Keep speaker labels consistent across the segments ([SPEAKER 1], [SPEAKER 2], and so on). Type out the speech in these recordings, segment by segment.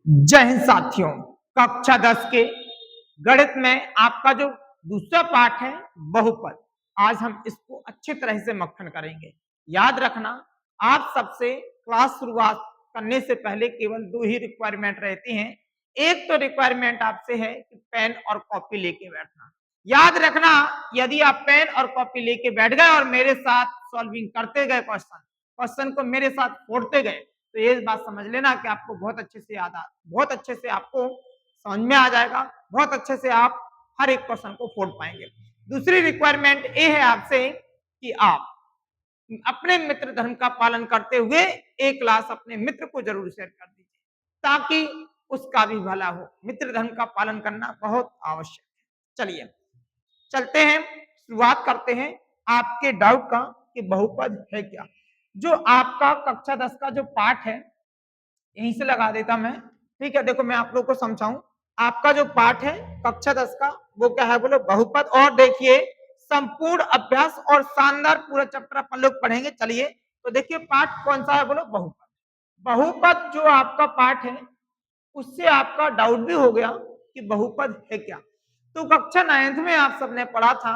[SPEAKER 1] जय हिंद साथियों, कक्षा 10 के गणित में आपका जो दूसरा पाठ है बहुपद, आज हम इसको अच्छी तरह से मक्खन करेंगे। याद रखना, आप सबसे क्लास शुरुआत करने से पहले केवल 2 ही रिक्वायरमेंट रहती हैं। एक तो रिक्वायरमेंट आपसे है कि पेन और कॉपी लेके बैठना। याद रखना, यदि आप पेन और कॉपी लेके बैठ गए और मेरे साथ सॉल्विंग करते गए क्वेश्चन को मेरे साथ फोड़ते गए, तो ये बात समझ लेना कि आपको बहुत अच्छे से आपको समझ में आ जाएगा, बहुत अच्छे से आप हर एक क्वेश्चन को फोड़ पाएंगे। दूसरी रिक्वायरमेंट ये है आपसे कि आप अपने मित्र धर्म का पालन करते हुए एक क्लास अपने मित्र को जरूर शेयर कर दीजिए, ताकि उसका भी भला हो। मित्र धर्म का पालन करना बहुत आवश्यक है। चलिए चलते हैं, शुरुआत करते हैं आपके डाउट का कि बहुपद है क्या। जो आपका कक्षा 10 का जो पाठ है, यहीं से लगा देता मैं। ठीक है, देखो मैं आप लोग को समझाऊं। आपका जो पाठ है कक्षा 10 का, वो क्या है बोलो, बहुपद। और देखिए, संपूर्ण अभ्यास और शानदार पूरा चैप्टर अपन लोग पढ़ेंगे। चलिए, तो देखिए पाठ कौन सा है बोलो, बहुपद। बहुपद जो आपका पाठ है, उससे आपका डाउट भी हो गया कि बहुपद है क्या। तो कक्षा 9th में आप सबने पढ़ा था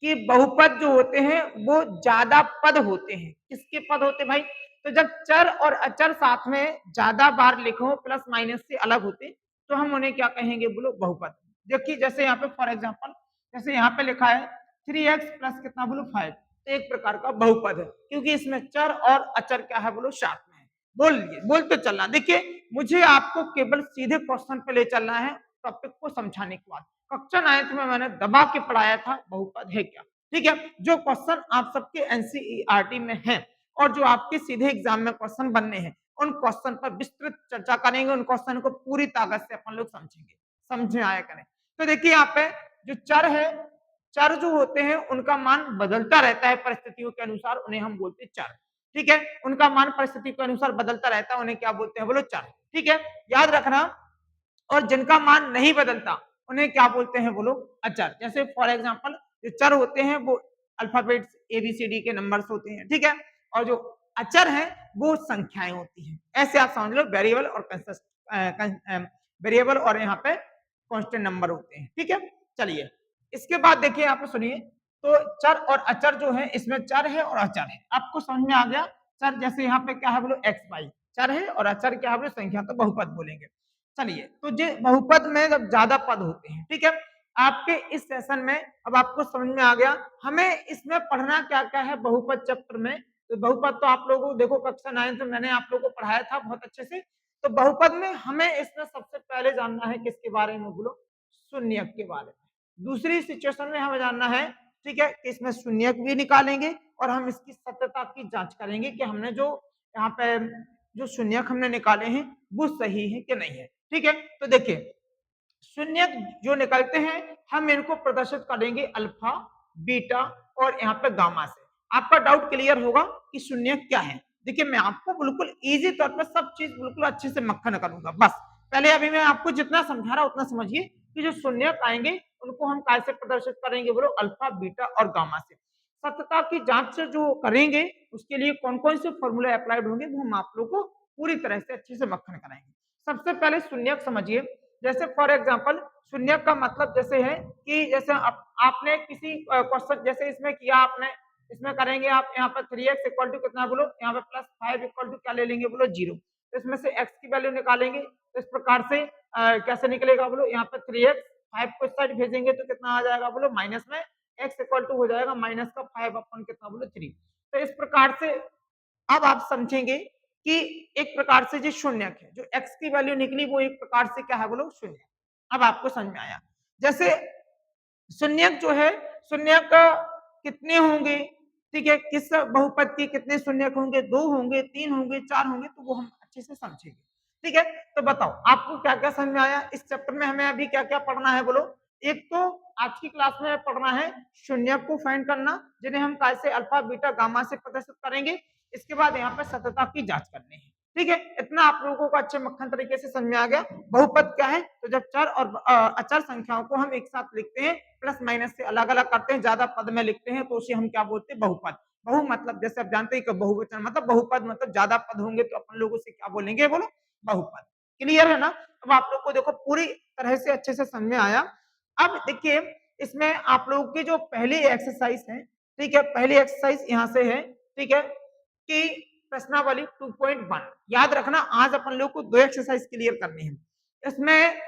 [SPEAKER 1] कि बहुपद जो होते हैं वो ज्यादा पद होते हैं। किसके पद होते भाई? तो जब चर और अचर साथ में ज्यादा बार लिखो, प्लस माइनस से अलग होते, तो हम उन्हें क्या कहेंगे बोलो, बहुपद। देखिए जैसे यहाँ पे फॉर एग्जांपल, जैसे यहाँ पे लिखा है 3x प्लस कितना बोलो 5, तो एक प्रकार का बहुपद है, क्योंकि इसमें चर और अचर क्या है बोलो, साथ में है। बोलते चलना। देखिए, मुझे आपको केवल सीधे क्वेश्चन पे ले चलना है, टॉपिक को समझाने के बाद। कक्षा 9th में मैंने दबा के पढ़ाया था बहुपद है क्या। ठीक है, जो क्वेश्चन आप सबके एनसीईआरटी में हैं और जो आपके सीधे एग्जाम में क्वेश्चन बनने हैं, उन क्वेश्चन पर विस्तृत चर्चा करेंगे, उन क्वेश्चन को पूरी ताकत से अपन लोग समझेंगे, समझ में आया करें। तो देखिए यहाँ पे जो चर है, चर जो होते हैं उनका मान बदलता रहता है परिस्थितियों के अनुसार, उन्हें हम बोलते हैं चर। ठीक है, उनका मान परिस्थिति के अनुसार बदलता रहता है, उन्हें क्या बोलते हैं बोलो, चर। ठीक है, याद रखना। और जिनका मान नहीं बदलता, उन्हें क्या बोलते हैं बोलो, अचर। जैसे फॉर एग्जांपल, जो चर होते हैं वो अल्फाबेट्स ABCD के नंबर्स होते हैं। ठीक है, और जो अचर है वो संख्याएं होती हैं। ऐसे आप समझ लो, वेरिएबल और वेरिएबल और यहाँ पे कांस्टेंट नंबर होते हैं। ठीक है, चलिए इसके बाद देखिए, यहाँ पे सुनिए। तो चर और अचर जो है, इसमें चर है और अचर है, आपको समझ में आ गया। चर जैसे यहाँ पे क्या है बोलो, एक्स वाई चर है, और अचर क्या है बोलो, संख्या, तो बहुपद बोलेंगे। चलिए, तो जो बहुपद में जब ज्यादा पद होते हैं, ठीक है, आपके इस सेशन में अब आपको समझ में आ गया हमें इसमें पढ़ना क्या क्या है बहुपद चैप्टर में। तो बहुपद तो आप लोगों को देखो कक्षा 9 में मैंने आप लोगों को पढ़ाया था बहुत अच्छे से। तो बहुपद में हमें इसमें सबसे पहले जानना है किसके बारे में बोलो, शून्यक के बारे में। दूसरी सिचुएशन में हमें जानना है, ठीक है, कि इसमें शून्यक भी निकालेंगे और हम इसकी सत्यता की जांच करेंगे कि हमने जो यहाँ पे जो शून्यक हमने निकाले हैं वो सही है कि नहीं है। ठीक है, तो देखिए शून्यक जो निकलते हैं, हम इनको प्रदर्शित करेंगे अल्फा, बीटा और यहाँ पे गामा से। आपका डाउट क्लियर होगा कि शून्यक क्या है। देखिए, मैं आपको बिल्कुल इजी तौर पर सब चीज बिल्कुल अच्छे से मक्खन करूंगा। बस पहले अभी मैं आपको जितना समझा रहा उतना समझिए कि जो शून्यक आएंगे उनको हम कैसे प्रदर्शित करेंगे बोलो, अल्फा, बीटा और गामा से। सत्यता की जांच से जो करेंगे उसके लिए कौन कौन से फॉर्मूले अप्लाइड होंगे वो हम आप लोग को पूरी तरह से अच्छे से मक्खन कराएंगे। सबसे पहले शून्यक समझिए। जैसे फॉर एग्जांपल, शून्यक का मतलब जैसे है कि जैसे आपने किसी क्वेश्चन जैसे इसमें किया, आपने इसमें करेंगे आप यहाँ पर 3x इक्वल टू कितना बोलो, यहाँ पे प्लस 5 इक्वल टू क्या ले लेंगे बोलो, 0। तो इसमें से x की वैल्यू निकालेंगे, तो इस प्रकार से कैसे निकलेगा बोलो, यहाँ पे 3x 5 को इस साइड भेजेंगे तो कितना आ जाएगा बोलो, माइनस में x इक्वल टू हो जाएगा माइनस का 5 अपन कितना बोलो 3। तो इस प्रकार से अब आप समझेंगे कि एक प्रकार से जो शून्यक है, जो x की वैल्यू निकली वो एक प्रकार से क्या है बोलो, शून्य। अब आपको समझ में आया। जैसे शून्यक जो है, शून्यक कितने होंगे, ठीक है, किस बहुपद के कितने शून्यक होंगे, 2 होंगे, 3 होंगे, 4 होंगे, तो वो हम अच्छे से समझेंगे। ठीक है, तो बताओ आपको क्या क्या समझ में आया। इस चैप्टर में हमें अभी क्या क्या पढ़ना है बोलो। एक तो आज की क्लास में पढ़ना है शून्यक को फाइंड करना, जिन्हें हम कैसे अल्फा, बीटा, गामा से प्रदर्शित करेंगे। इसके बाद यहाँ पे सत्यता की जांच करनी है। ठीक है, इतना आप लोगों को अच्छे मक्खन तरीके से समझ में आ गया। बहुपद क्या है, तो जब चर और अचर संख्याओं को हम एक साथ लिखते हैं, प्लस माइनस से अलग अलग करते हैं, ज्यादा पद में लिखते हैं, तो उसे हम क्या बोलते हैं, बहुपद। बहु मतलब जैसे आप जानते हैं कि बहुवचन मतलब बहुपद, मतलब ज्यादा पद होंगे तो अपन लोग उसे क्या बोलेंगे बोलो, बहुपद। क्लियर है ना? अब आप लोग को देखो पूरी तरह से अच्छे से समझ में आया। अब देखिए इसमें आप लोगों की जो पहली एक्सरसाइज है, ठीक है, पहली एक्सरसाइज यहाँ से है, ठीक है, कि प्रश्नावली 2.1 याद रखना, आज अपन लोग को 2 एक्सरसाइज क्लियर करनी है। इसमें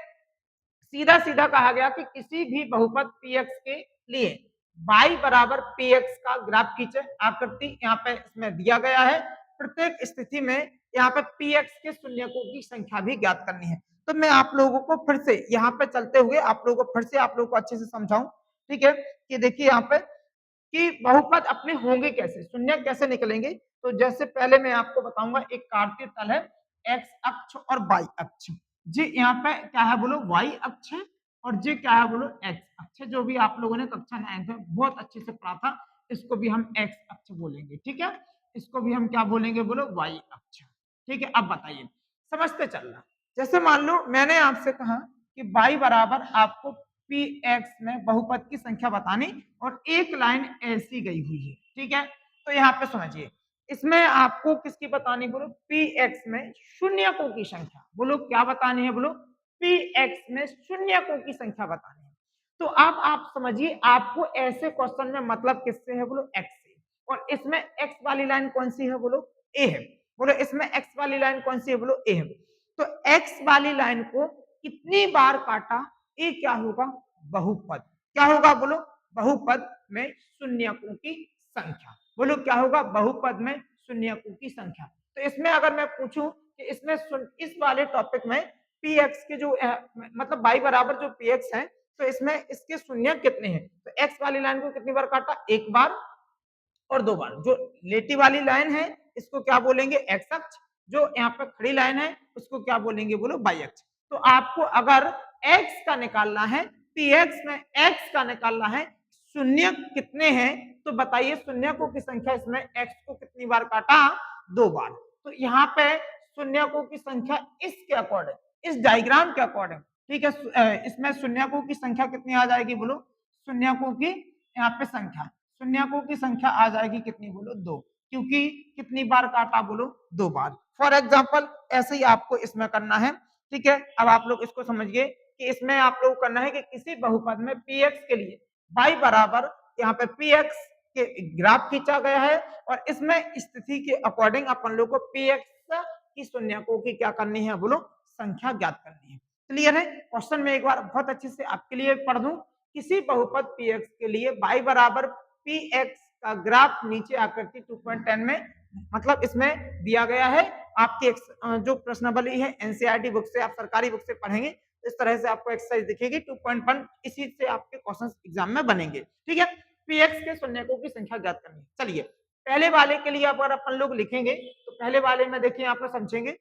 [SPEAKER 1] सीधा सीधा कहा गया कि किसी भी बहुपद px के लिए y बराबर px का ग्राफ खींचे। आकृति यहाँ पे इसमें दिया गया है। प्रत्येक स्थिति में यहाँ पे px के शून्यकों की संख्या भी ज्ञात करनी है। तो मैं आप लोगों को फिर से यहाँ पे चलते हुए आप लोगों को फिर से आप लोगों को अच्छे से समझाऊं, ठीक है, कि देखिए यहाँ पे कि बहुपद अपने होंगे कैसे, शून्य कैसे निकलेंगे। तो जैसे पहले मैं आपको बताऊंगा, एक कार्तीय तल है एक्स अक्ष और वाई अक्ष, जी यहाँ पे क्या है बोलो वाई अक्ष है, और जी क्या है बोलो एक्स अक्ष, जो भी आप लोगों ने कक्षा 9 में बहुत अच्छे से पढ़ा था, इसको भी हम एक्स अक्ष बोलेंगे, ठीक है, इसको भी हम क्या बोलेंगे बोलो वाई अक्ष, ठीक है। अब बताइए समझते चलना, जैसे मान लो मैंने आपसे कहा कि y बराबर आपको px में बहुपद की संख्या बतानी और एक लाइन ऐसी गई हुई है, ठीक है। तो यहाँ पे समझिए इसमें आपको किसकी बतानी बोलो px में शून्यकों की संख्या, बोलो क्या बतानी है बोलो px में शून्यकों की संख्या बतानी है। तो अब आप समझिए आपको ऐसे क्वेश्चन में मतलब किससे है बोलो x से, और इसमें x वाली लाइन कौन सी है बोलो a है, बोलो इसमें x वाली लाइन कौन सी है बोलो a है। तो x वाली लाइन को कितनी बार काटा, ये क्या होगा बहुपद, क्या होगा बोलो बहुपद में शून्यकों की संख्या, बोलो क्या होगा बहुपद में शून्यकों की संख्या। तो इसमें अगर मैं पूछूं कि इसमें इस वाले टॉपिक में px के जो मतलब y बराबर जो px है, तो इसमें इसके शून्य कितने हैं, तो x वाली लाइन को कितनी बार काटा, एक बार और दो बार। जो लेटी वाली लाइन है इसको क्या बोलेंगे एक्स अक्ष, जो यहाँ पे खड़ी लाइन है उसको क्या बोलेंगे बोलो वाई अक्ष। तो आपको अगर x का निकालना है, px में x का निकालना है, शून्य कितने हैं, तो बताइए शून्यकों की संख्या इसमें x को कितनी बार काटा, दो बार। तो यहाँ पे शून्यकों की संख्या इसके अकॉर्डिंग, इस डायग्राम के अकॉर्डिंग, ठीक है, इसमें शून्यकों की संख्या कितनी आ जाएगी बोलो, शून्यकों की यहाँ पे संख्या, शून्यकों की संख्या आ जाएगी कितनी बोलो दो, क्योंकि कितनी बार काटा बोलो दो बार। फॉर एग्जाम्पल ऐसे ही आपको इसमें करना है, ठीक है। अब आप लोग इसको समझिए कि इसमें आप लोग करना है कि किसी बहुपद में px के लिए y बराबर यहाँ पे px के ग्राफ खींचा गया है, और इसमें स्थिति के अकॉर्डिंग अपन लोग को px की शून्यकों की क्या करनी है बोलो संख्या ज्ञात करनी है। क्लियर है? क्वेश्चन में एक बार बहुत अच्छे से आपके लिए पढ़ दूं, किसी बहुपद px के लिए y बराबर px का ग्राफ नीचे आकृति 2.10 में, मतलब इसमें दिया गया है। आपकी जो प्रश्नावली है एनसीईआरटी बुक से, आप सरकारी बुक से पढ़ेंगे, इस तरह से आपको एक्सरसाइज दिखेगी 2.1, इसी से आपके क्वेश्चंस एग्जाम में बनेंगे, ठीक है। px के शून्यकों की संख्या ज्ञात करनी है। चलिए पहले वाले के लिए अगर अपन लोग लिखेंगे तो पहले वाले में देखिए आप लोग समझेंगे,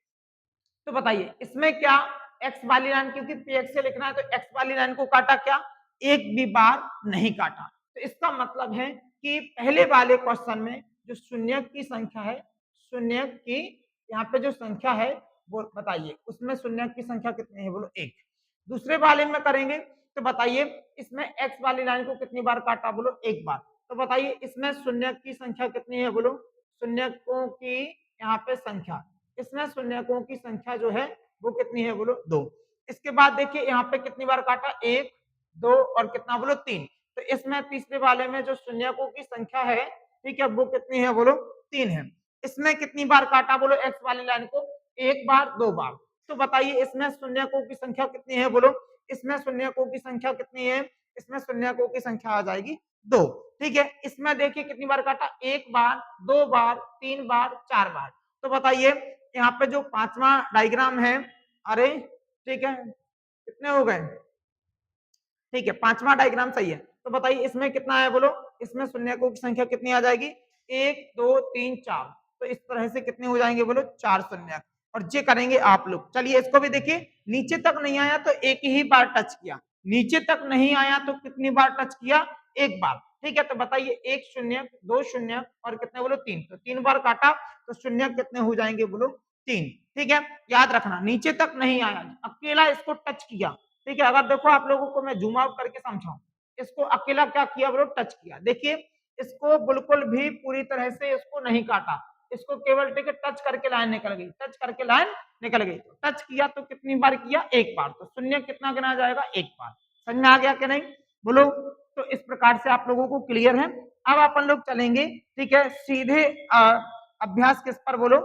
[SPEAKER 1] तो बताइए इसमें क्या x वाली लाइन, क्योंकि px से लिखना है तो x वाली लाइन को काटा क्या, एक भी बार नहीं काटा। तो इसका मतलब है कि पहले वाले क्वेश्चन में जो शून्य की संख्या है, शून्य की यहाँ पे जो संख्या है वो बताइए, उसमें शून्य की संख्या कितनी है बोलो एक। दूसरे वाले में करेंगे तो बताइए इसमें x वाली लाइन को कितनी बार काटा बोलो एक बार। तो बताइए इसमें शून्य की संख्या कितनी है बोलो, शून्यकों की यहाँ पे संख्या, इसमें शून्यकों की संख्या जो है वो कितनी है बोलो दो। इसके बाद देखिए यहाँ पे कितनी बार काटा, एक, दो और कितना बोलो तीन। तो इसमें तीसरे वाले में जो शून्यकों की संख्या है, ठीक है, वो कितनी है बोलो तीन है। इसमें कितनी बार काटा बोलो एक्स वाली लाइन को, एक बार दो बार। तो बताइए इसमें शून्यकों की संख्या कितनी है बोलो, इसमें शून्यकों की संख्या कितनी है, इसमें शून्यकों की संख्या आ जाएगी दो, ठीक है। इसमें देखिए कितनी बार काटा, एक बार, दो बार, तीन बार, चार बार। तो बताइए यहाँ पे जो पांचवा डायग्राम है, अरे ठीक है कितने हो गए, ठीक है पांचवा डायग्राम सही है। तो बताइए इसमें कितना है बोलो, इसमें शून्यकों की संख्या कितनी आ जाएगी, एक, दो, तीन, चार। तो इस तरह से कितने हो जाएंगे बोलो चार शून्य, और ये करेंगे आप लोग। चलिए इसको भी देखिए, नीचे तक नहीं आया तो एक ही बार टच किया, नीचे तक नहीं आया तो कितनी बार टच किया, एक बार, ठीक है। तो बताइए एक शून्य, दो शून्य और कितने बोलो तीन, तो तीन बार काटा तो शून्य कितने हो जाएंगे बोलो तीन, ठीक है। याद रखना नीचे तक नहीं आया, अकेला इसको टच किया, ठीक है। अगर देखो आप लोगों को मैं जूम आउट करके समझाऊं, इसको अकेला क्या किया बोलो टच किया, देखिए इसको बिल्कुल भी पूरी तरह से इसको नहीं काटा, इसको केवल टिक टच करके लाइन निकल गई, टच करके लाइन निकल गई। तो टच किया तो कितनी बार किया, एक बार, तो शून्य कितना गिना जाएगा, एक बार। समझ में आ गया कि नहीं, बोलो। तो इस प्रकार से आप लोगों को क्लियर है। अब अपन लोग चलेंगे, ठीक है, सीधे अभ्यास किस पर, बोलो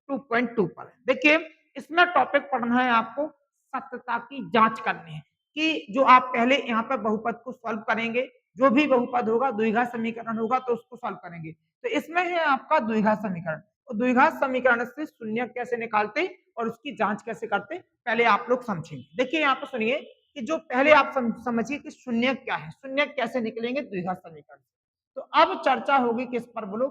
[SPEAKER 1] 2.2 पर। देखिए इसमें टॉपिक पढ़ना है आपको, सत्यता की जांच करनी है कि जो आप पहले यहाँ पर बहुपद को सॉल्व करेंगे, जो भी बहुपद होगा, द्विघात समीकरण होगा तो उसको सॉल्व करेंगे। तो इसमें है आपका द्विघात समीकरण, तो द्विघात समीकरण से शून्य कैसे निकालते और उसकी जांच कैसे करते, पहले आप लोग समझेंगे। देखिए यहाँ पर सुनिए कि जो पहले आप समझिए कि शून्य क्या है, शून्य कैसे निकलेंगे द्विघात समीकरण। तो अब चर्चा होगी किस पर, बोलो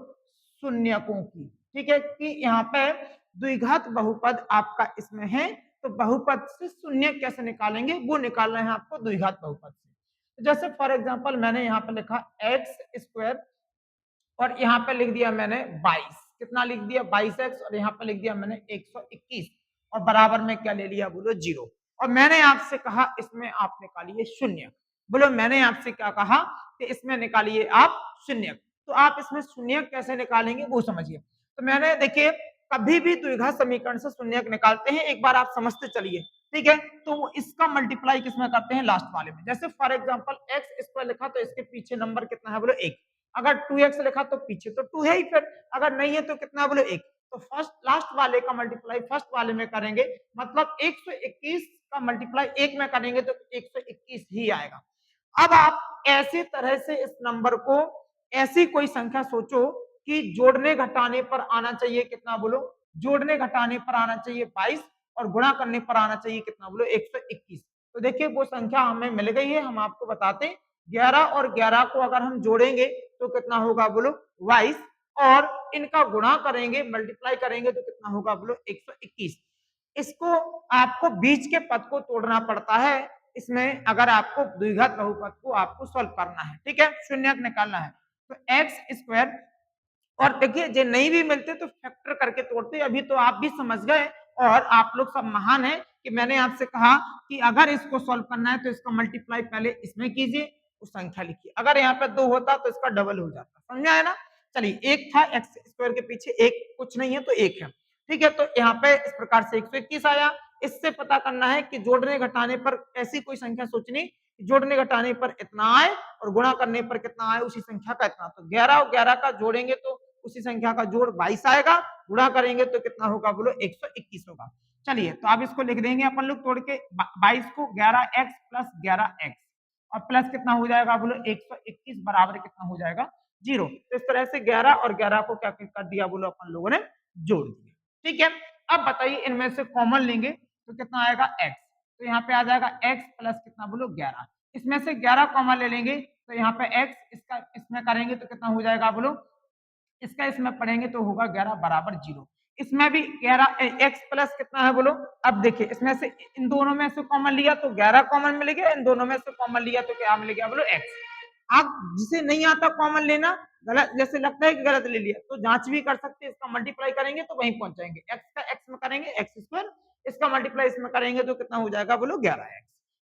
[SPEAKER 1] शून्यकों की, ठीक है, कि यहाँ पे द्विघात बहुपद आपका इसमें है, तो बहुपद से शून्य कैसे निकालेंगे, वो निकालना है आपको द्विघात बहुपद से। तो जैसे फॉर एग्जांपल मैंने यहाँ पे लिखा एक्स स्क्वायर और यहाँ पे लिख दिया मैंने 22, कितना लिख दिया 22x, और यहाँ पे लिख दिया मैंने 121, और बराबर में क्या ले लिया, बोलो 0। और मैंने आपसे कहा इसमें आप निकालिए शून्य, बोलो मैंने आपसे क्या कहा कि इसमें निकालिए आप शून्य। तो आप इसमें शून्य कैसे निकालेंगे वो समझिए। तो मैंने देखिए कभी भी द्विघात समीकरण से शून्य निकालते हैं, एक बार आप समझते चलिए, ठीक है। तो इसका मल्टीप्लाई किसमें करते हैं, लास्ट वाले में। जैसे फॉर एग्जांपल एक्स स्क्वायर लिखा तो इसके पीछे नंबर कितना है, बोलो 1। अगर 2x लिखा तो पीछे तो 2 है ही, फिर अगर नहीं है तो कितना, बोलो 1। तो फर्स्ट लास्ट वाले का मल्टीप्लाई फर्स्ट वाले में करेंगे, मतलब 121 का मल्टीप्लाई 1 में करेंगे तो 121 ही आएगा। अब आप ऐसी तरह से इस नंबर को, ऐसी कोई संख्या सोचो कि जोड़ने घटाने पर आना चाहिए कितना, बोलो जोड़ने घटाने पर आना चाहिए 22, और गुणा करने पर आना चाहिए कितना, बोलो 121। तो देखिए वो संख्या हमें मिल गई है, हम आपको बताते हैं 11 और 11 को अगर हम जोड़ेंगे तो कितना होगा, बोलो 22, और इनका गुणा करेंगे, मल्टीप्लाई करेंगे तो कितना होगा, बोलो 121। इसको आपको बीच के पद को तोड़ना पड़ता है इसमें, अगर आपको द्विघात बहुपद को आपको सॉल्व करना है, ठीक है, शून्यक निकालना है। तो एक्स स्क्वायर, और देखिए जो नहीं भी मिलते तो फैक्टर करके तोड़ते, अभी तो आप भी समझ गए और आप लोग सब महान है कि मैंने आपसे कहा कि अगर इसको सॉल्व करना है तो इसका मल्टीप्लाई पहले इसमें कीजिए, उस संख्या लिखिए, अगर यहाँ पे 2 होता तो इसका डबल हो जाता, समझ आया ना। चलिए एक था एक्स स्क्वायर के पीछे एक कुछ नहीं है तो एक है, ठीक है। तो यहाँ पे इस प्रकार से 121 आया। इससे पता करना है कि जोड़ने घटाने पर ऐसी कोई संख्या सोचनी, जोड़ने घटाने पर इतना आए और गुणा करने पर कितना आए, उसी संख्या का इतना। तो 11 और 11 का जोड़ेंगे तो उसी संख्या का जोड़ 22 आएगा, गुणा करेंगे तो कितना होगा, बोलो 121 होगा। चलिए तो अब इसको लिख देंगे अपन लोग तोड़ के, 22 को 11x प्लस 11x, और प्लस कितना हो जाएगा, बोलो 121 बराबर कितना हो जाएगा, 0। तो इस तरह से 11 और 11 को क्या कर दिया, बोलो अपन लोगों ने जोड़ दिया, ठीक है। अब बताइए इनमें से कॉमन लेंगे तो कितना आएगा, x, तो यहाँ पे आ जाएगा x प्लस कितना, बोलो 11। इसमें से 11 कॉमन ले लेंगे तो यहाँ पे x, इसका इसमें करेंगे तो कितना हो जाएगा, बोलो इसका इसमें पढ़ेंगे तो होगा 11 बराबर 0। इसमें भी 11 x प्लस कितना है, बोलो अब देखिए इसमें से इन दोनों में से कॉमन लिया तो 11 कॉमन मिल गया, इन दोनों में से कॉमन लिया तो क्या मिल गया, बोलो x। अब जिसे नहीं आता कॉमन लेना, गलत जैसे लगता है कि गलत ले लिया तो जांच भी कर सकते हैं, इसका मल्टीप्लाई करेंगे तो वहीं पहुंच जाएंगे, x का x में करेंगे x स्क्वायर, इसका मल्टीप्लाई इसमें करेंगे तो कितना हो जाएगा, बोलो 11x,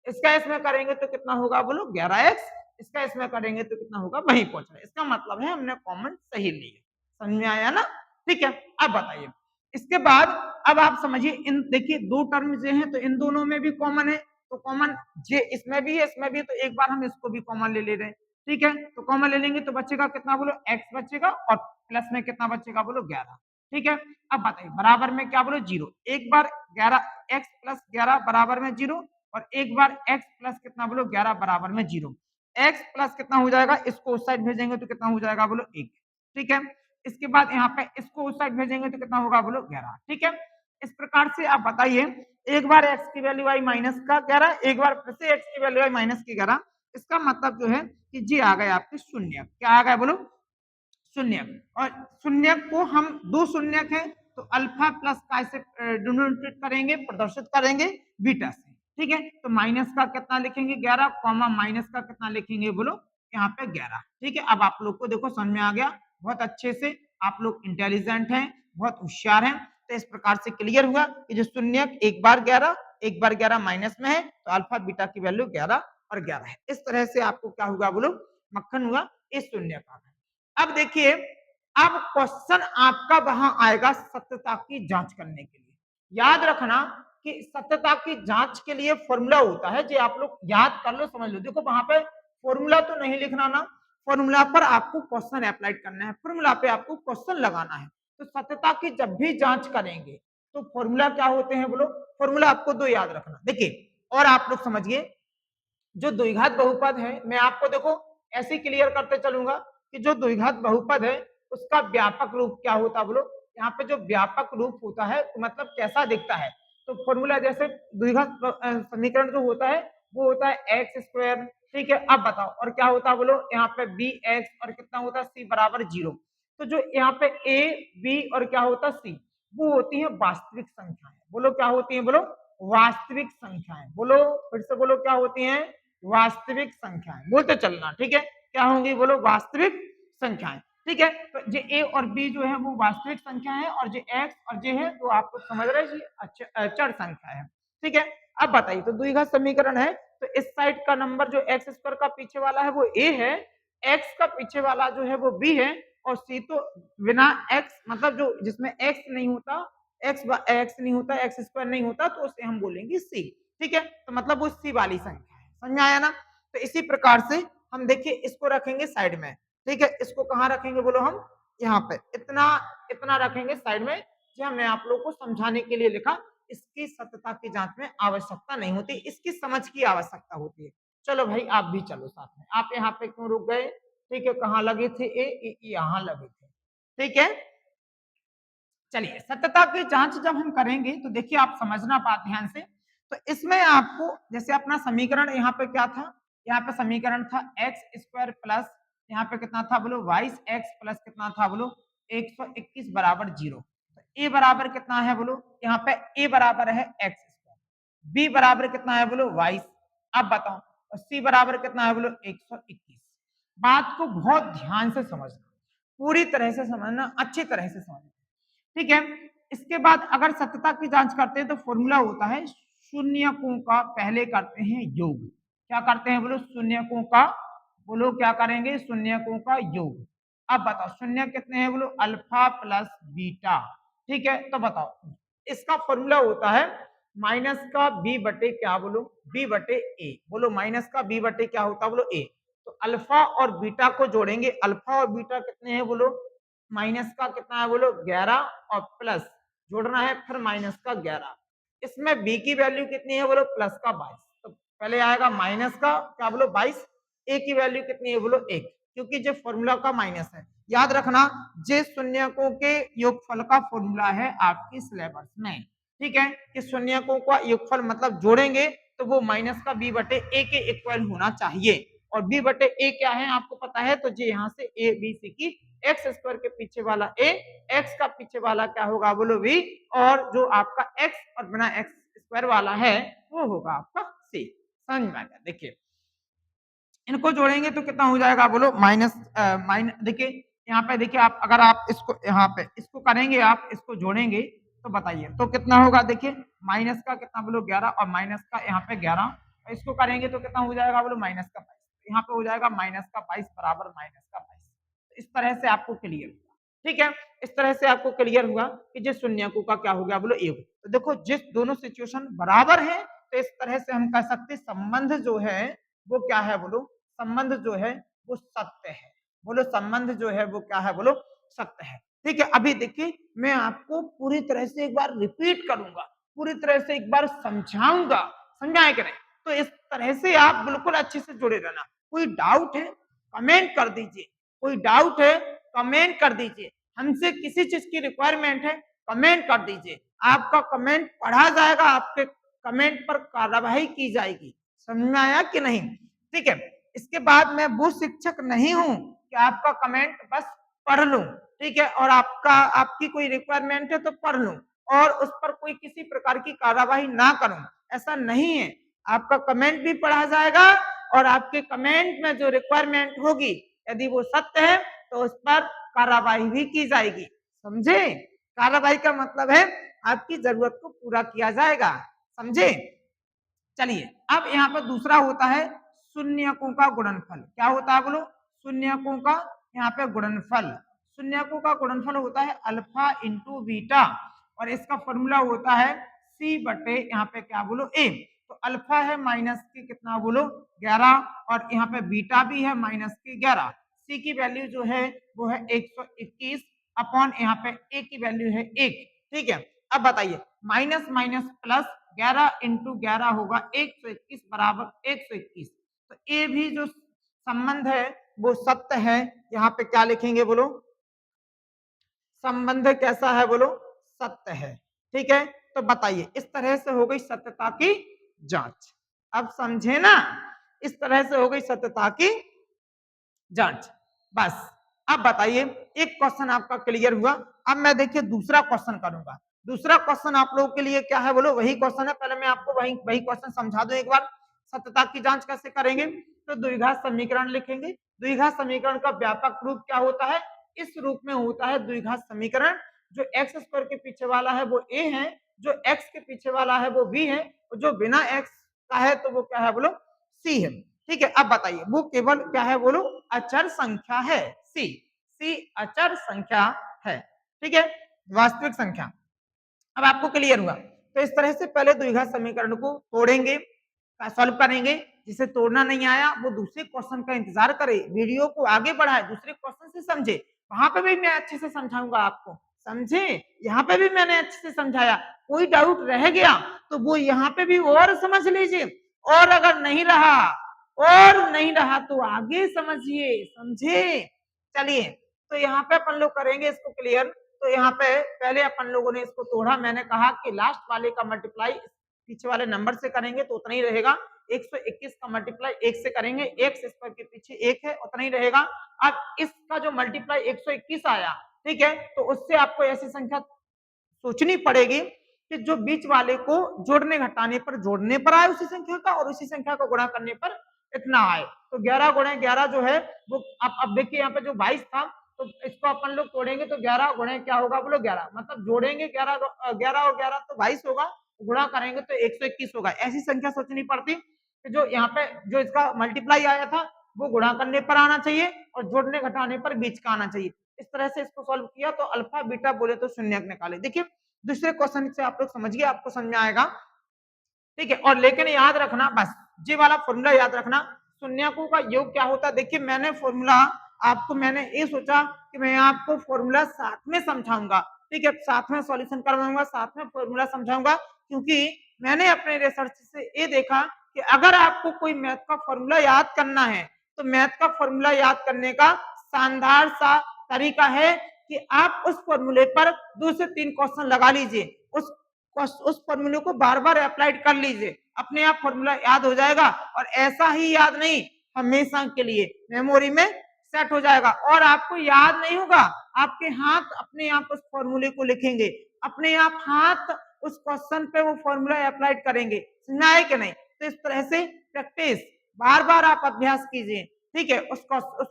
[SPEAKER 1] इसका इसमें करेंगे तो कितना होगा, बोलो 11x, इसका इसमें करेंगे तो कितना होगा, वहीं पहुंच रहा है। इसका मतलब है हमने कॉमन सही लिया, समझ में आया ना, ठीक है। अब बताइए इसके बाद, अब आप समझिए इन देखिए दो टर्म जो हैं तो इन दोनों में भी कॉमन है, तो कॉमन जे इसमें भी है इसमें भी, तो एक बार हम इसको भी कॉमन ले रहे हैं, ठीक है। तो कॉमन ले लेंगे तो बचेगा कितना, बोलो x बचेगा, और प्लस में कितना बचेगा, बोलो 11, ठीक है। अब बताइए बराबर में क्या, बोलो 0, एक बार 11 x प्लस 11 बराबर में 0, और एक बार x प्लस कितना, बोलो 11 बराबर में 0। x प्लस कितना हो जाएगा, इसको उस साइड भेजेंगे तो कितना हो जाएगा, बोलो 1, ठीक है। इसके बाद यहाँ पे इसको उस साइड भेजेंगे तो कितना होगा, बोलो 11, ठीक है। इस प्रकार से आप बताइए, एक बार x की वैल्यू आई माइनस का 11, एक बार फिर से x की वैल्यू आई माइनस की 11, इसका मतलब जो है कि जी आ गए आपके शून्य, क्या आ गया, बोलो शून्य। और शून्य को हम दो शून्य है तो अल्फा प्लस का से डिनोमिनेट करेंगे, प्रदर्शित करेंगे बीटा से, ठीक है। तो माइनस का कितना लिखेंगे 11, कॉमा माइनस का कितना लिखेंगे, बोलो यहाँ पे 11, ठीक है। अब आप लोग को देखो समझ में आ गया, बहुत अच्छे से आप लोग इंटेलिजेंट हैं, बहुत होशियार हैं। तो इस प्रकार से क्लियर हुआ कि जो शून्य एक बार 11 माइनस में है तो अल्फा बीटा की वैल्यू 11 और 11 है। इस तरह से आपको क्या हुआ, बोलो मक्खन हुआ इस शून्य का। अब देखिए अब क्वेश्चन आपका वहां आएगा सत्यता की जांच करने के लिए। याद रखना कि सत्यता की जांच के लिए फॉर्मूला होता है, जो आप लोग याद कर लो, समझ लो। देखो वहां पे फॉर्मूला तो नहीं लिखना ना, फॉर्मूला पर आपको क्वेश्चन अप्लाई करना है, फॉर्मूला पे आपको क्वेश्चन लगाना है। तो सत्यता की जब भी जांच करेंगे तो फॉर्मूला क्या होते हैं बोलो, फॉर्मूला आपको दो याद रखना। देखिए और आप लोग समझिए, जो द्विघात बहुपद है, मैं आपको देखो ऐसे क्लियर करते चलूंगा कि जो द्विघात बहुपद है उसका व्यापक रूप क्या होता है बोलो। यहाँ पे जो व्यापक रूप होता है तो मतलब कैसा दिखता है, तो फॉर्मूला जैसे द्विघात समीकरण जो होता है वो होता है एक्स स्क्वायर। ठीक है, अब बताओ और क्या होता है बोलो, यहाँ पे बी एक्स और कितना होता है सी बराबर 0। तो जो यहाँ पे ए बी और क्या होता है सी, वो होती है वास्तविक संख्याएं। बोलो क्या होती है बोलो, वास्तविक संख्याएं। बोलो फिर से बोलो, क्या होती हैं, वास्तविक संख्याएं। बोलते चलना, ठीक है, क्या होंगी बोलो, वास्तविक संख्याएं। ठीक है, तो जो ए और बी जो है वो वास्तविक संख्या है, और जो एक्स और जे है वो आपको समझ रहे हैं अचर संख्या है। ठीक है, अब बताइए, तो द्विघात समीकरण है तो इस साइड का नंबर जो एक्स स्क्वायर का पीछे वाला है वो ए है, एक्स का पीछे वाला जो है वो बी है, और सी तो बिना एक्स मतलब जो जिसमें एक्स नहीं होता, एक्स नहीं होता, एक्स स्क्वायर नहीं होता, तो उसे हम बोलेंगे सी। ठीक है, तो मतलब वो सी वाली संख्या है। समझ आया ना। तो इसी प्रकार से हम देखिए इसको रखेंगे साइड में। ठीक है, इसको कहाँ रखेंगे बोलो, हम यहाँ पे इतना इतना रखेंगे साइड में। जी हमने आप लोग को समझाने के लिए लिखा, इसकी सत्यता की जांच में आवश्यकता नहीं होती, इसकी समझ की आवश्यकता होती है। चलो भाई आप भी चलो साथ में। आप यहाँ पे क्यों रुक गए, ठीक है, कहाँ लगे थे ए यहाँ लगे थे। ठीक है, चलिए सत्यता की जांच जब हम करेंगे तो देखिए आप समझना बात ध्यान से। तो इसमें आपको जैसे अपना समीकरण यहाँ पे क्या था, यहाँ पे समीकरण था एक्स स्क्वायर प्लस यहाँ पे कितना था बोलो वाइस एक्स प्लस कितना था बोलो 121 बराबर 0। तो ए बराबर कितना है बोलो, यहाँ पे ए बराबर है एक्स स्क्वायर, बी बराबर कितना है बोलो वाइस। अब बताओ और सी बराबर कितना है बोलो 121। बात को बहुत ध्यान से समझना, पूरी तरह से समझना, अच्छी तरह से समझना। ठीक है, इसके बाद अगर सत्यता की जांच करते हैं तो फॉर्मूला होता है शून्यकों का पहले करते हैं योग। क्या करते हैं बोलो, शून्यकों का, बोलो क्या करेंगे, शून्यकों का योग। अब बताओ शून्य कितने हैं बोलो, अल्फा प्लस बीटा। ठीक है, तो बताओ इसका फॉर्मूला होता है माइनस का बी बटे क्या बोलो, बी बटे ए। बोलो माइनस का बी बटे क्या होता है बोलो ए। तो अल्फा और बीटा को जोड़ेंगे, अल्फा और बीटा कितने हैं बोलो, माइनस का कितना है बोलो 11 और प्लस जोड़ना है फिर माइनस का 11। इसमें b की वैल्यू कितनी है बोलो प्लस का 22। तो पहले आएगा माइनस का क्या बोलो 22, a की वैल्यू कितनी है बोलो 1, क्योंकि जो फॉर्मूला का माइनस है। याद रखना जे शून्यकों के योगफल का फॉर्मूला है आपकी सिलेबस में। ठीक है, कि शून्यकों का योगफल मतलब जोड़ेंगे तो वो माइनस का b बटे a के इक्वल होना चाहिए। और b बटे a क्या है आपको पता है, तो जी यहाँ से a b c की एक्स स्क्वायर के पीछे वाला a, एक्स का पीछे वाला क्या होगा बोलो v, और जो आपका x और बिना एक्स स्क्वायर वाला है वो होगा आपका c। समझ में आ गया। देखिए इनको जोड़ेंगे तो कितना हो जाएगा बोलो माइनस देखिए यहाँ पे देखिए आप अगर आप इसको यहाँ पे इसको करेंगे, आप इसको जोड़ेंगे तो बताइए तो कितना होगा। देखिए माइनस का कितना बोलो 11 और माइनस का यहाँ पे 11, और इसको करेंगे तो कितना हो जाएगा बोलो माइनस का 22। यहाँ पे हो जाएगा माइनस का 22 बराबर माइनस का 22। इस तरह से आपको क्लियर हुआ। ठीक है, इस तरह से आपको क्लियर हुआ कि जिस शून्यकों का क्या हो गया बोलो एक। तो देखो जिस दोनों सिचुएशन बराबर है तो इस तरह से हम कह सकते संबंध जो है वो क्या है बोलो, संबंध जो है वो सत्य है। बोलो संबंध जो है वो क्या है बोलो, सत्य है। ठीक है, अभी देखिए मैं आपको पूरी तरह से एक बार रिपीट करूंगा, पूरी तरह से एक बार समझाऊंगा, समझाए कि नहीं। तो इस तरह से आप बिल्कुल अच्छे से जुड़े रहना। कोई डाउट है कमेंट कर दीजिए, कोई डाउट है कमेंट कर दीजिए, हमसे किसी चीज की रिक्वायरमेंट है कमेंट कर दीजिए, आपका कमेंट पढ़ा जाएगा, आपके कमेंट पर कार्यवाही की जाएगी। समझ में आया कि नहीं। ठीक है, इसके बाद मैं वो शिक्षक नहीं हूं कि आपका कमेंट बस पढ़ लूं, ठीक है, और आपकी कोई रिक्वायरमेंट है तो पढ़ लूं और उस पर कोई किसी प्रकार की कार्यवाही ना करूं, ऐसा नहीं है। आपका कमेंट भी पढ़ा जाएगा और आपके कमेंट में जो रिक्वायरमेंट होगी यदि वो सत्य है तो उस पर कार्यवाही भी की जाएगी। समझे, कार्यवाही का मतलब है आपकी जरूरत को पूरा किया जाएगा। समझे। चलिए अब यहाँ पर दूसरा होता है शून्यकों का गुणनफल। क्या होता है बोलो, शून्यकों का यहाँ पे गुणनफल। शून्यकों का गुणनफल होता है अल्फा इंटू बीटा और इसका फॉर्मूला होता है सी बटे यहाँ पे क्या बोलो ए। तो अल्फा है माइनस की कितना बोलो 11 और यहाँ पे बीटा भी है माइनस की 11। सी की वैल्यू जो है वो है 121 अपॉन यहाँ पे ए की वैल्यू है 1। ठीक है, अब बताइए माइनस माइनस प्लस 11 इंटू 11 होगा 121 बराबर 121। तो ए भी जो संबंध है वो सत्य है। यहाँ पे क्या लिखेंगे बोलो, संबंध कैसा है बोलो, सत्य है। ठीक है, तो बताइए इस तरह से हो गई सत्यता की जांच। अब समझे ना, इस तरह से हो गई सत्यता की जांच। बस अब बताइए एक क्वेश्चन आपका क्लियर हुआ। अब मैं देखिए दूसरा क्वेश्चन करूंगा। दूसरा क्वेश्चन आप लोगों के लिए क्या है बोलो, वही क्वेश्चन है। पहले मैं आपको वही क्वेश्चन समझा दूं एक बार। सत्यता की जांच कैसे करेंगे, तो द्विघात समीकरण लिखेंगे। द्विघात समीकरण का व्यापक रूप क्या होता है, इस रूप में होता है द्विघात समीकरण। जो एक्स स्क्वायर के पीछे वाला है वो ए है, जो एक्स के पीछे वाला है वो बी है, और जो बिना एक्स का है तो वो क्या है बोलो सी है। ठीक है, अब बताइए वो केवल क्या है बोलो अचर संख्या है। सी अचर संख्या है। ठीक है, वास्तविक संख्या। अब आपको क्लियर हुआ। तो इस तरह से पहले द्विघात समीकरण को तोड़ेंगे, सॉल्व करेंगे। जिसे तोड़ना नहीं आया वो दूसरे क्वेश्चन का इंतजार करे, वीडियो को आगे बढ़ाए, दूसरे क्वेश्चन से समझे। वहां पे भी मैं अच्छे से समझाऊंगा आपको, समझे। यहाँ पे भी मैंने अच्छे से समझाया। कोई डाउट रह गया तो वो यहाँ पे भी और समझ लीजिए, और अगर नहीं रहा तो आगे समझिए, समझे। चलिए, तो यहाँ पे अपन लोग करेंगे इसको क्लियर। तो यहाँ पे पहले अपन लोगों ने इसको तोड़ा। मैंने कहा कि लास्ट वाले का मल्टीप्लाई पीछे वाले नंबर से करेंगे तो उतना ही रहेगा। 121 का मल्टीप्लाई 1 से करेंगे, एक्स स्क्वायर के पीछे 1 है, उतना ही रहेगा। अब इसका जो मल्टीप्लाई 121 आया, ठीक है, तो उससे आपको ऐसी संख्या सोचनी पड़ेगी कि जो बीच वाले को जोड़ने घटाने पर आए उसी संख्या का, और उसी संख्या को गुणा करने पर इतना आए। तो 11 गुणे 11 जो है वो अब देखिए यहाँ पे जो 22 था, तो इसको अपन लोग तोड़ेंगे तो 11 गुणे क्या होगा बोलो 11, मतलब जोड़ेंगे 11 और 11 तो 22 होगा, गुणा करेंगे तो 121 होगा। ऐसी संख्या सोचनी पड़ती कि जो यहाँ पे जो इसका मल्टीप्लाई आया था वो गुणा करने पर आना चाहिए और जोड़ने घटाने पर बीच का आना चाहिए। इस तरह से इसको सॉल्व किया तो अल्फा बीटा बोले तो शून्यक निकाले। देखिए दूसरे क्वेश्चन से आप लोग समझिए, आपको समझ में आएगा। ठीक है, और लेकिन याद रखना, बस ये वाला फॉर्मूला याद रखना, शून्यकों का योग क्या होता है। देखिए मैंने फॉर्मूला आपको, मैंने ये सोचा कि मैं आपको फॉर्मूला साथ में समझाऊंगा। ठीक है, साथ में सॉल्यूशन करवाऊंगा, साथ में फॉर्मूला समझाऊंगा, क्योंकि मैंने अपने रिसर्च से ये देखा कि अगर आपको कोई मैथ का फॉर्मूला याद करना है तो मैथ का फॉर्मूला याद करने का शानदार सा तरीका है कि आप उस फॉर्मूले पर 2 से 3 क्वेश्चन लगा लीजिए, उस फॉर्मूले को बार बार अप्लाइड कर लीजिए, अपने आप फॉर्मूला याद हो जाएगा। और ऐसा ही याद नहीं, हमेशा के लिए मेमोरी में सेट हो जाएगा और आपको याद नहीं होगा, आपके हाथ अपने आप उस फॉर्मूले को लिखेंगे, अपने आप हाथ उस क्वेश्चन पे वो फॉर्मूला अप्लाइड करेंगे। समझा है कि नहीं। तो इस तरह से प्रैक्टिस बार बार आप अभ्यास कीजिए। ठीक है, उस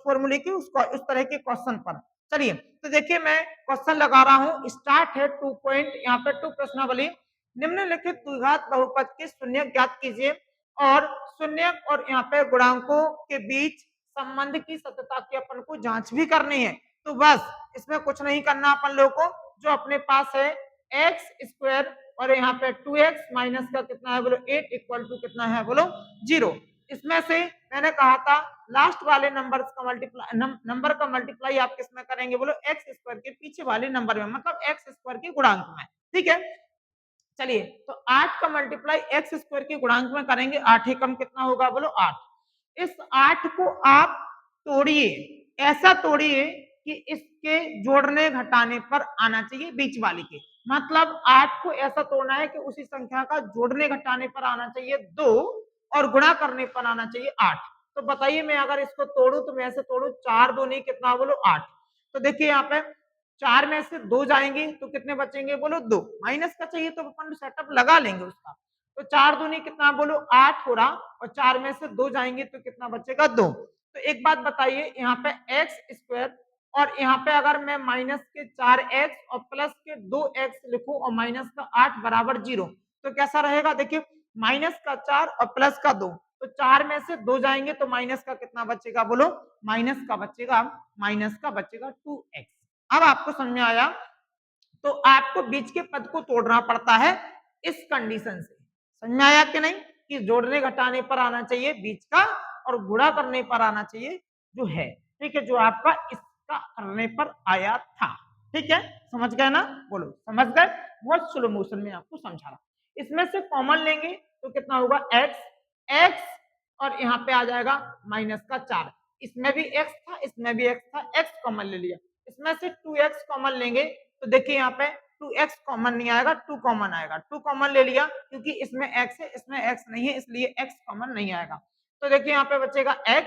[SPEAKER 1] फॉर्मूले की उस तरह के क्वेश्चन पर। चलिए, तो देखिए मैं क्वेश्चन लगा रहा हूं, स्टार्ट है 2 पॉइंट, यहाँ पे 2 प्रश्नावली। निम्नलिखित द्विघात बहुपद के शून्यक ज्ञात कीजिए और शून्यक और यहाँ पे गुणांकों के बीच संबंध की सत्यता की अपन को जांच भी करनी है। तो बस इसमें कुछ नहीं करना अपन लोग को, जो अपने पास है एक्स स्क्वायर और यहाँ पे 2x माइनस का कितना है बोलो 8 इक्वल टू कितना है बोलो 0। इसमें से मैंने कहा था लास्ट वाले नंबर का मल्टीप्लाई आप किसमें करेंगे बोलो एक्स स्क्वायर के पीछे वाले नंबर में, मतलब एक्स स्क्वायर के गुणांक में। ठीक है, चलिए तो 8 का मल्टीप्लाई एक्स स्क्वायर के गुणांक में करेंगे, 8 एकम कितना होगा बोलो 8। इस 8 को आप तोड़िए, ऐसा तोड़िए कि इसके जोड़ने घटाने पर आना चाहिए बीच वाले के, मतलब 8 को ऐसा तोड़ना है कि उसी संख्या का जोड़ने घटाने पर आना चाहिए 2 और गुणा करने पर आना चाहिए 8। तो बताइए मैं अगर इसको तोड़ू तो मैं ऐसे तोड़ू, 4 दूनी कितना बोलो 8। तो देखिए यहाँ पे 4 में से 2 जाएंगे तो कितने बचेंगे बोलो 2, माइनस का चाहिए तो अपन सेटअप लगा लेंगे उसका। तो 4 दूनी कितना बोलो 8 हो रहा, और 4 में से 2 जाएंगे तो कितना बचेगा 2। तो एक बात बताइए, यहाँ पे एक्स स्क्वायर और यहाँ पे अगर मैं माइनस के 4x और प्लस के 2x लिखूं और माइनस का 8 बराबर 0, तो कैसा रहेगा। देखिए माइनस का 4 और प्लस का 2, तो 4 में से 2 जाएंगे तो माइनस का कितना बचेगा बोलो, माइनस का बचेगा 2x। अब आपको समझ में आया। तो आपको बीच के पद को तोड़ना पड़ता है इस कंडीशन से। समझ में आया कि नहीं कि जोड़ने घटाने पर आना चाहिए बीच का और गुणा करने पर आना चाहिए जो है, ठीक है, जो आपका इसका करने पर आया था। ठीक है, समझ गए ना, बोलो समझ गए। बहुत स्लो मोशन में आपको समझा रहा। इसमें से कॉमन लेंगे तो कितना होगा एक्स, एक्स और यहाँ पे आ जाएगा माइनस का 4। इसमें भी एक्स था, इसमें भी एक्स था, एक्स कॉमन ले लिया। इसमें से 2x कॉमन लेंगे तो देखिए यहाँ पे 2x कॉमन नहीं आएगा, 2 कॉमन आएगा। 2 कॉमन ले लिया क्योंकि इसमें x है, इसमें x नहीं है, इसलिए x कॉमन नहीं आएगा। तो देखिए यहाँ पे बचेगा x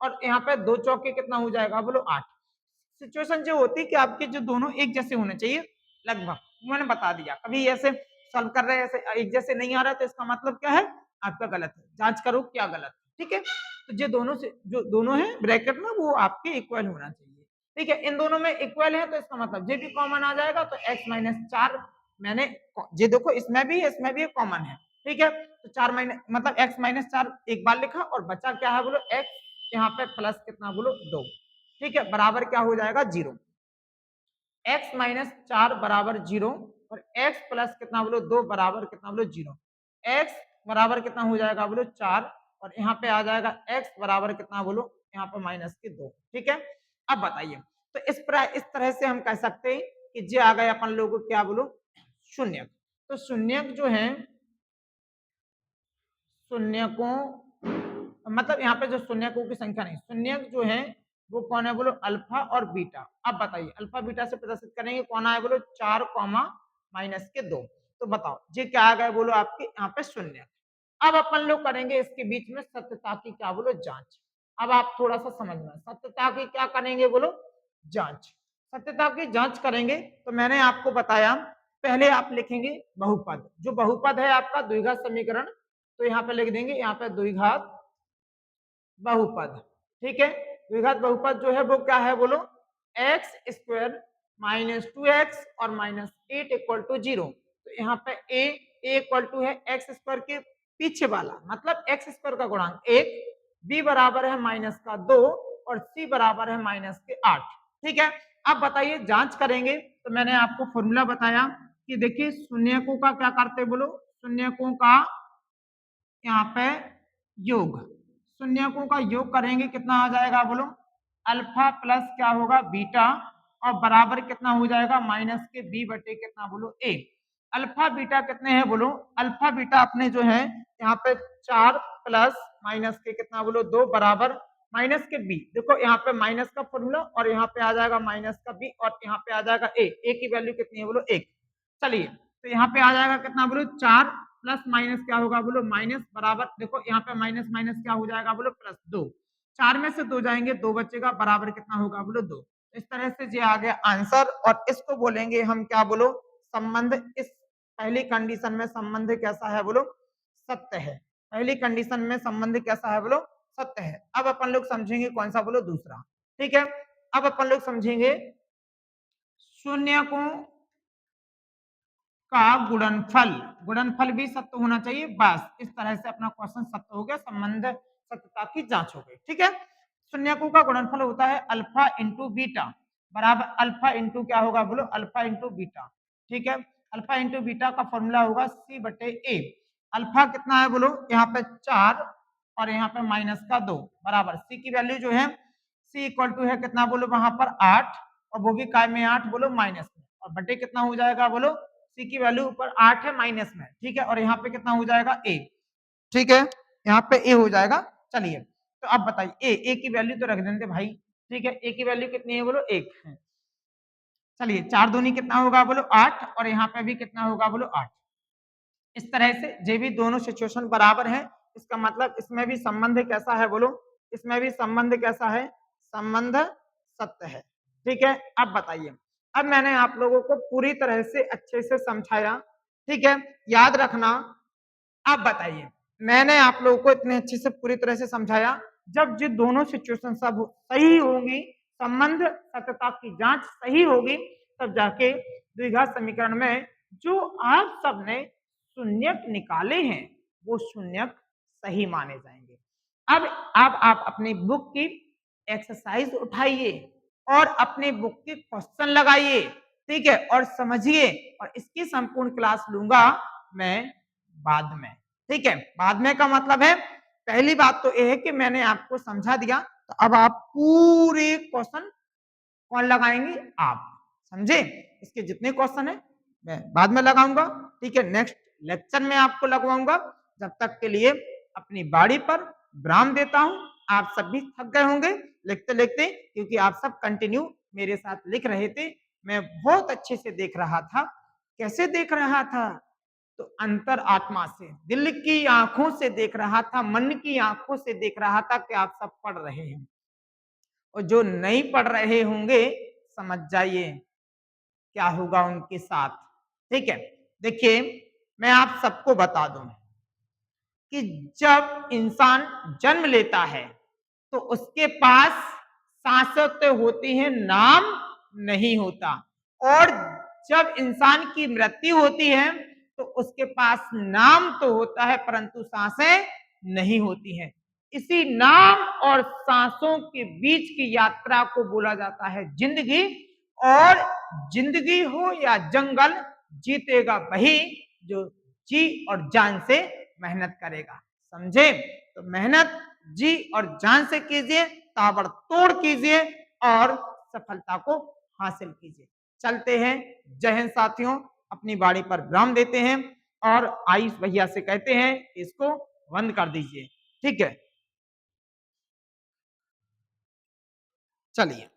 [SPEAKER 1] और यहाँ पे 2 चौके कितना हो जाएगा बोलो 8। सिचुएशन जो होती है कि आपके जो दोनों एक जैसे होने चाहिए लगभग, मैंने बता दिया। कभी ऐसे सॉल्व कर रहे हैं ऐसे एक जैसे नहीं आ रहा तो इसका मतलब क्या है, आपका गलत है। जांच करो क्या गलत है, ठीक है। तो जो दोनों से जो दोनों है ब्रैकेट में वो आपके इक्वल होना चाहिए, ठीक है। इन दोनों में इक्वल है तो इसका मतलब जे भी कॉमन आ जाएगा तो x माइनस 4 मैंने ये देखो इसमें भी कॉमन है, ठीक है। तो 4 माइनस मतलब x माइनस 4 एक बार लिखा और बचा क्या है बोलो x, यहाँ पे प्लस कितना बोलो 2, ठीक है, बराबर क्या हो जाएगा 0। x माइनस 4 बराबर 0 और x प्लस कितना बोलो 2 बराबर कितना बोलो 0। x बराबर कितना हो जाएगा बोलो 4 और यहाँ पे आ जाएगा x बराबर कितना बोलो यहाँ पे माइनस के 2, ठीक है। अब बताइए तो इस तरह से हम कह सकते हैं कि जे आ गए अपन लोगों को क्या बोलो शून्यक। तो शून्यक जो है शून्यकों मतलब यहाँ पे जो शून्यकों की संख्या नहीं, शून्यक जो है वो कौन है बोलो अल्फा और बीटा। अब बताइए अल्फा बीटा से प्रदर्शित करेंगे कौन आए बोलो 4 कॉमा माइनस के 2। तो बताओ ये क्या आ गया बोलो आपके यहाँ पे शून्य। अब अपन लोग करेंगे इसके बीच में सत्यता की क्या बोलो जांच। अब आप थोड़ा सा समझना, सत्यता की क्या करेंगे बोलो जांच। सत्यता की जांच करेंगे तो मैंने आपको बताया पहले आप लिखेंगे बहुपद, जो बहुपद है आपका द्विघात समीकरण, तो यहाँ पे लिख देंगे यहाँ पे द्विघात बहुपद, ठीक है। द्विघात बहुपद जो है वो क्या है बोलो एक्स स्क्वायर माइनस 2x और माइनस 8 इक्वल टू 0। तो यहाँ पे a इक्वल टू है एक्स स्क्वायर के पीछे वाला मतलब एक्स स्क्वायर का गुणांक 1, b बराबर है माइनस का 2 और c बराबर है माइनस के 8, ठीक है। अब बताइए जांच करेंगे तो मैंने आपको फॉर्मूला बताया कि देखिए शून्यकों का क्या करते बोलो, शून्यकों का यहाँ पे योग, शून्यकों का योग करेंगे कितना आ जाएगा बोलो अल्फा प्लस क्या होगा बीटा और बराबर कितना हो जाएगा माइनस के बी बटे कितना बोलो ए। अल्फा बीटा कितने हैं बोलो, अल्फा बीटा अपने जो है यहाँ पे 4 प्लस माइनस के कितना बोलो 2 बराबर माइनस के बी। देखो यहाँ पे माइनस का फॉर्मूला और यहाँ पे आ जाएगा माइनस का बी और यहाँ पे आ जाएगा ए की वैल्यू कितनी है बोलो 1। चलिए तो यहाँ पे आ जाएगा कितना बोलो 4 प्लस माइनस क्या होगा बोलो माइनस बराबर, देखो यहाँ पे माइनस माइनस क्या हो जाएगा बोलो प्लस 2, 4 में से 2 जाएंगे 2 बचेगा बराबर कितना होगा बोलो 2। इस तरह से ये आ गया आंसर और इसको बोलेंगे हम क्या बोलो संबंध। इस पहली कंडीशन में संबंध कैसा है बोलो सत्य है, पहली कंडीशन में संबंध कैसा है बोलो सत्य है। अब अपन लोग समझेंगे कौन सा बोलो दूसरा, ठीक है। अब अपन लोग समझेंगे शून्यकों का गुणनफल, गुणनफल भी सत्य होना चाहिए। बस इस तरह से अपना क्वेश्चन सत्य हो गया, संबंध सत्यता की जांच हो गई, ठीक है। शून्यकों का गुणनफल होता है अल्फा इंटू बीटा बराबर अल्फा इंटू क्या होगा बोलो अल्फा इंटू बीटा, ठीक है। अल्फा इंटू बीटा का फॉर्मूला होगा सी बटे ए। अल्फा कितना है बोलो यहाँ पे 4 और यहाँ पे माइनस का 2 बराबर सी की वैल्यू जो है सी इक्वल टू है कितना बोलो वहां पर 8 और वो भी काय में 8 बोलो माइनस में और बटे कितना हो जाएगा बोलो सी की वैल्यू ऊपर 8 है माइनस में, ठीक है। और यहाँ पे कितना हो जाएगा ए, ठीक है, यहाँ पे ए हो जाएगा। चलिए तो अब बताइए ए की वैल्यू तो रख देते भाई, ठीक है। ए की वैल्यू कितनी है बोलो 1 है। चलिए 4 दूनी कितना होगा बोलो 8 और यहाँ पे भी कितना होगा बोलो 8। इस तरह से जे भी दोनों सिचुएशन बराबर है इसका मतलब इसमें भी संबंध कैसा है बोलो, इसमें भी संबंध कैसा है, संबंध सत्य है, ठीक है। अब बताइए अब मैंने आप लोगों को पूरी तरह से अच्छे से समझाया, ठीक है, याद रखना। अब बताइए मैंने आप लोगों को इतने अच्छे से पूरी तरह से समझाया जब जो दोनों सिचुएशन सब सही होंगी, संबंध सत्यता की जांच सही होगी, तब जाके द्विघात समीकरण में जो आप सबने शून्यक निकाले हैं वो शून्यक सही माने जाएंगे। अब आप अपनी बुक की एक्सरसाइज उठाइए और अपने बुक के क्वेश्चन लगाइए, ठीक है, और समझिए। और इसकी संपूर्ण क्लास लूंगा मैं बाद में, ठीक है। बाद में का मतलब है, पहली बात तो यह है कि मैंने आपको समझा दिया, तो अब आप पूरे क्वेश्चन कौन लगाएंगे, आप समझे। इसके जितने क्वेश्चन है मैं बाद में लगाऊंगा, ठीक है, नेक्स्ट लेक्चर में आपको लगवाऊंगा। जब तक के लिए अपनी बाड़ी पर विराम देता हूं। आप सब भी थक गए होंगे लिखते लिखते, क्योंकि आप सब कंटिन्यू मेरे साथ लिख रहे थे। मैं बहुत अच्छे से देख रहा था। कैसे देख रहा था, तो अंतर आत्मा से, दिल की आंखों से देख रहा था, मन की आंखों से देख रहा था कि आप सब पढ़ रहे हैं। और जो नहीं पढ़ रहे होंगे, समझ जाइए क्या होगा उनके साथ, ठीक है। देखिए, मैं आप सबको बता दूं कि जब इंसान जन्म लेता है तो उसके पास सांसें तो होती हैं, नाम नहीं होता। और जब इंसान की मृत्यु होती है तो उसके पास नाम तो होता है, परंतु सांसें नहीं होती हैं। इसी नाम और सांसों के बीच की यात्रा को बोला जाता है जिंदगी। और जिंदगी हो या जंगल, जीतेगा वही जो जी और जान से मेहनत करेगा, समझे। तो मेहनत जी और जान से कीजिए, ताबड़तोड़ कीजिए और सफलता को हासिल कीजिए। चलते हैं। जय हिंद साथियों, अपनी बाड़ी पर विराम देते हैं और आयुष भैया से कहते हैं इसको बंद कर दीजिए, ठीक है। चलिए।